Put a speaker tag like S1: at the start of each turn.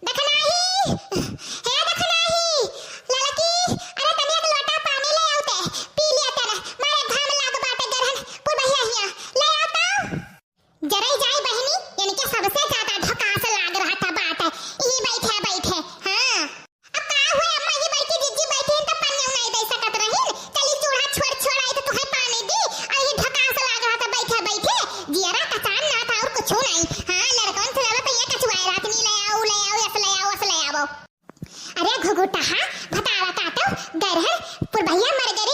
S1: दखनाही हे दखनाही लड़की अरे तनी एक लोटा पानी ले आवते पी लिया तेरा मारे घाम लाग बाटे गरहन पुर भैया हिया ले आता जरा जाई बहनी यानी कि सबसे ज्यादा ढकास लाग रहा था बात है ई बैठे हां अब का हुए अम्मा जी बड़की जिज्जी बैठी त पानी नहीं दे सकत रही चली चूड़ा छोड़ आई तो तुम्हें पानी दी और ये ढकास लाग रहा था बैठे जियरा कचान ना था और कुछ नहीं हां लड़कन से लगा तो ये कचवाए रात नहीं ले आओ अरे घुघुटा हा भतारा काटो गरहन पुर भैया मर गए